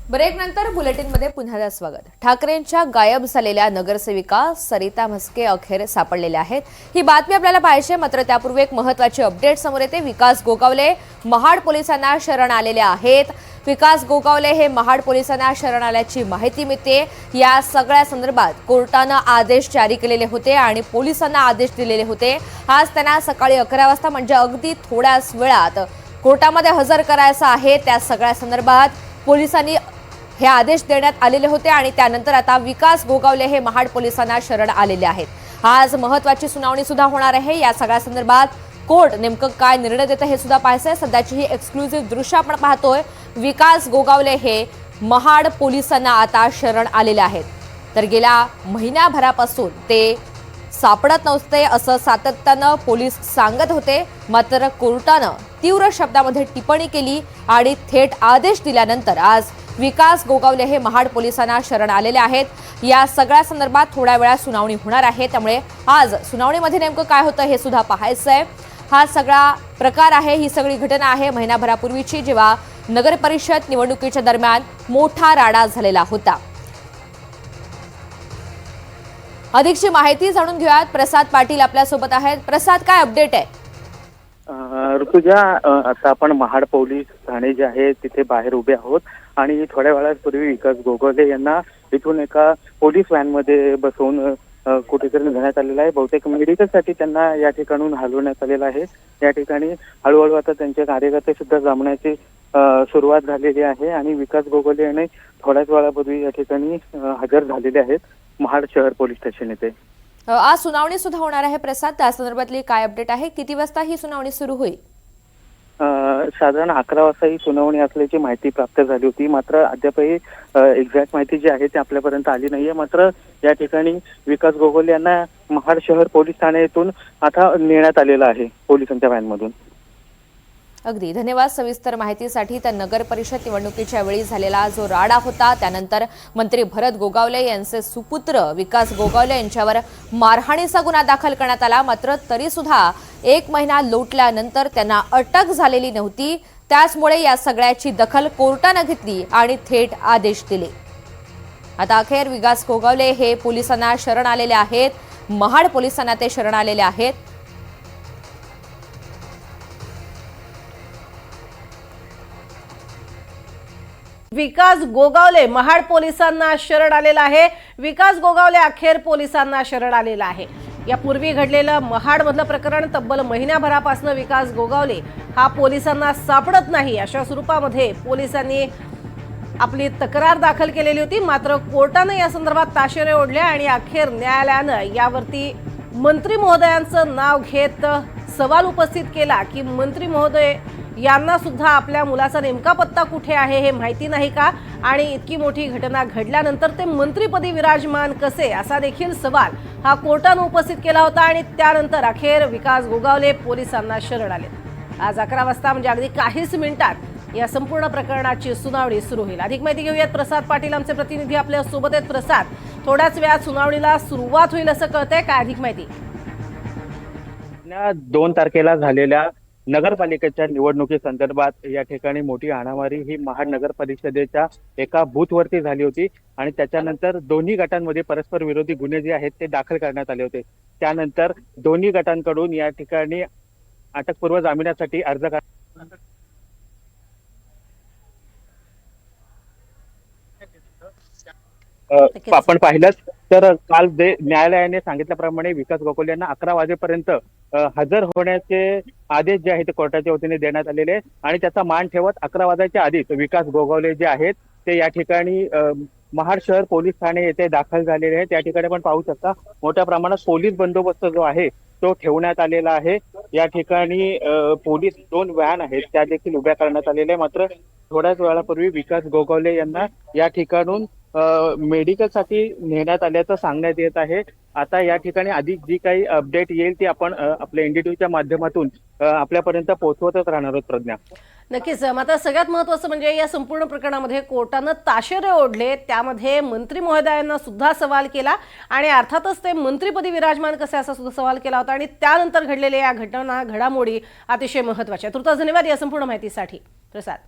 Break नंतर बुलेटिनमध्ये पुन्हा स्वागत। ठाकरेंच्या गायब झालेल्या नगरसेविका सरिता म्हस्के अखेर सापडलेल्या आहेत। ही बातमी आपल्याला पाहिजे, मात्र त्यापूर्वी एक महत्त्वाची अपडेट समोर येते। विकास गोगावले महाड पोलिसांना शरण आलेले आहेत। विकास गोगावले हे महाड पोलिसांना शरण आल्याची माहिती मिळते। या सगळ्या संदर्भात कोर्टाने आदेश जारी केलेले होते आणि पोलिसांना आदेश दिलेले होते। आज त्यांना सकाळी 11 वाजता म्हणजे अगदी थोड्याच वेळात कोर्टामध्ये हजर करायचं आहे। त्या सगळ्या संदर्भात पोलिसांनी हे आदेश देण्यात आलेले होते आणि त्यानंतर आता विकास गोगावले हे महाड पोलिसांना शरण आलेले आहेत। आज महत्त्वाची सुनावणी सुद्धा होणार आहे। या सगळ्या संदर्भात कोर्ट नेमकं काय निर्णय देतं हे सुद्धा पाहायचंय। सध्याची ही एक्सक्लुझिव्ह दृश्य आपण पाहतोय। विकास गोगावले हे महाड पोलिसांना आता शरण आलेले आहेत। तर गेल्या महिन्याभरापासून ते सापडत नव्हते असं सातत्यानं पोलीस सांगत होते, मात्र कोर्टानं तीव्र शब्दामध्ये टिप्पणी केली आणि थेट आदेश दिल्यानंतर आज विकास गोगावले हे महाड पोलिसांना शरण आलेले आहेत। या सगळ्या संदर्भात थोड्या वेळात सुनावणी होणार आहे, त्यामुळे आज सुनावणीमध्ये नेमकं काय होतं हे सुद्धा पाहायचंय। हा सगळा प्रकार आहे, ही सगळी घटना आहे महिनाभरापूर्वीची, जेव्हा नगर परिषद निवडणुकीच्या दरम्यान मोठा राडा झालेला होता। अधिकची माहिती जाणून घेऊयात। प्रसाद पाटील आपल्या सोबत आहेत। प्रसाद, काय अपडेट आहे? ऋतुजा, आता आपण महाड पोलीस ठाणे जे आहे तिथे बाहेर उभे आहोत आणि थोड्या वेळापूर्वी विकास गोगावले यांना इथून एका पोलीस व्हॅनमध्ये बसवून कुठेतरी नेण्यात आलेलं आहे। बहुतेक मेडिकलसाठी त्यांना या ठिकाणून हलवण्यात आलेलं आहे। या ठिकाणी हळूहळू आता त्यांचे कार्यकर्ते सुद्धा जमण्याची सुरुवात झालेली आहे आणि विकास गोगावले यांनी थोड्याच वेळापूर्वी या ठिकाणी हजर झालेले आहेत महाड शहर पोलीस स्टेशन येथे। आज सुनावणी सुद्धा होणार आहे प्रसाद, त्या संदर्भातली काय अपडेट आहे? किती वाजता ही सुनावणी सुरू होईल? साधारण 11 वाजता ही सुनावणी असल्याची माहिती प्राप्त झाली होती, मात्र अद्यापही एक्झॅक्ट माहिती जी आहे ती आपल्यापर्यंत आली नाहीये। मात्र या ठिकाणी विकास गोगावले यांना महाड शहर पोलीस ठाण्यातून आता नेण्यात आलेलं आहे पोलिसांच्या व्हॅनमधून। अगदी धन्यवाद सविस्तर माहितीसाठी। तर नगर परिषद निवडणुकीच्या वेळी झालेला जो राडा होता, त्यानंतर मंत्री भरत गोगावले यांचे सुपुत्र विकास गोगावले यांच्यावर मारहाणीचा गुन्हा दाखल करण्यात आला, मात्र तरी सुद्धा 1 महिना लोटल्यानंतर त्यांना अटक झालेली नव्हती। त्याचमुळे या सगळ्याची दखल कोर्टाने घेतली आणि थेट आदेश दिले। आता अखेर विकास गोगावले हे पोलिसांना शरण आलेले आहेत। महाड पोलिसांना ते शरण आलेले आहेत। विकास गोगावले महाड पोलिसांना शरण आलेला आहे। विकास गोगावले अखेर पोलिसांना शरण आलेला आहे। यापूर्वी घडलेलं महाडमधलं प्रकरण तब्बल महिन्याभरापासून विकास गोगावले हा पोलिसांना सापडत नाही अशा स्वरूपामध्ये पोलिसांनी आपली तक्रार दाखल केलेली होती, मात्र कोर्टाने या संदर्भात ताशेरे ओढले आणि अखेर न्यायालयानं यावरती मंत्री महोदयांचं नाव घेत सवाल उपस्थित केला की मंत्री महोदय यांना सुद्धा आपल्या मुलाचा नेमका पत्ता कुठे आहे हे माहिती नाही का, आणि इतकी मोठी घटना घडल्यानंतर ते मंत्रीपदी विराजमान कसे, असा देखील सवाल हा कोर्टाने उपस्थित केला होता। आणि त्यानंतर अखेर विकास गोगावले पोलिसांना शरण आले। आज 11 वाजता म्हणजे अगदी काहीच मिनिटात या संपूर्ण प्रकरणाची सुनावणी सुरू होईल। अधिक माहिती घेऊयात, प्रसाद पाटील आमचे प्रतिनिधी आपल्या सोबत आहेत। प्रसाद, थोड्याच वेळात सुनावणीला सुरुवात होईल असं कळतंय, काय अधिक माहिती? 2 तारखेला झालेल्या नगरपालिकेच्या निवडणुकीसंदर्भात या ठिकाणी मोठी हाणामारी ही महाड नगर परिषदेच्या एका बूथवरती झाली होती आणि त्याच्यानंतर दोन्ही गटांमध्ये परस्पर विरोधी गुन्हे जे आहेत ते दाखल करण्यात आले होते। त्यानंतर दोन्ही गटांकडून या ठिकाणी अटकपूर्व जामिनासाठी अर्ज आपण पाहिलं तर काल न्यायालयाने सांगितल्याप्रमाणे विकास गोगावले यांना 11 वाजेपर्यंत हजर होण्याचे आदेश जे आहेत ते कोर्टाच्या वतीने देण्यात आलेले आणि त्याचा मान ठेवत 11 वाजायच्या आधीच विकास गोगावले जे आहेत ते या ठिकाणी महाड शहर पोलीस ठाणे येथे दाखल झालेले आहेत। त्या ठिकाणी आपण पाहू शकता मोठ्या प्रमाणात पोलीस बंदोबस्त जो आहे तो ठेवण्यात आलेला आहे। या ठिकाणी पोलीस 2 व्हॅन आहेत त्या देखील उभ्या करण्यात आलेल्या, मात्र थोड्याच वेळापूर्वी विकास गोगावले यांना या ठिकाणून मेडिकलसाठी नेण्यात आल्याचं सांगण्यात येत आहे। आता या ठिकाणी अधिक जी काही अपडेट येईल ती आपण आपल्या एनडीटीव्हीच्या माध्यमातून आपल्यापर्यंत पोहोचवतच राहणार आहोत प्रज्ञा। नक्कीच, मात्र सगळ्यात महत्त्वाचं म्हणजे या संपूर्ण प्रकरणामध्ये कोर्टानं ताशेरे ओढले, त्यामध्ये मंत्री महोदयांना सुद्धा सवाल केला आणि अर्थातच ते मंत्रीपदी विराजमान कसे असा सुद्धा सवाल केला होता आणि त्यानंतर घडलेल्या या घडामोडी अतिशय महत्त्वाच्या। तुर्तास धन्यवाद या संपूर्ण माहितीसाठी प्रसाद।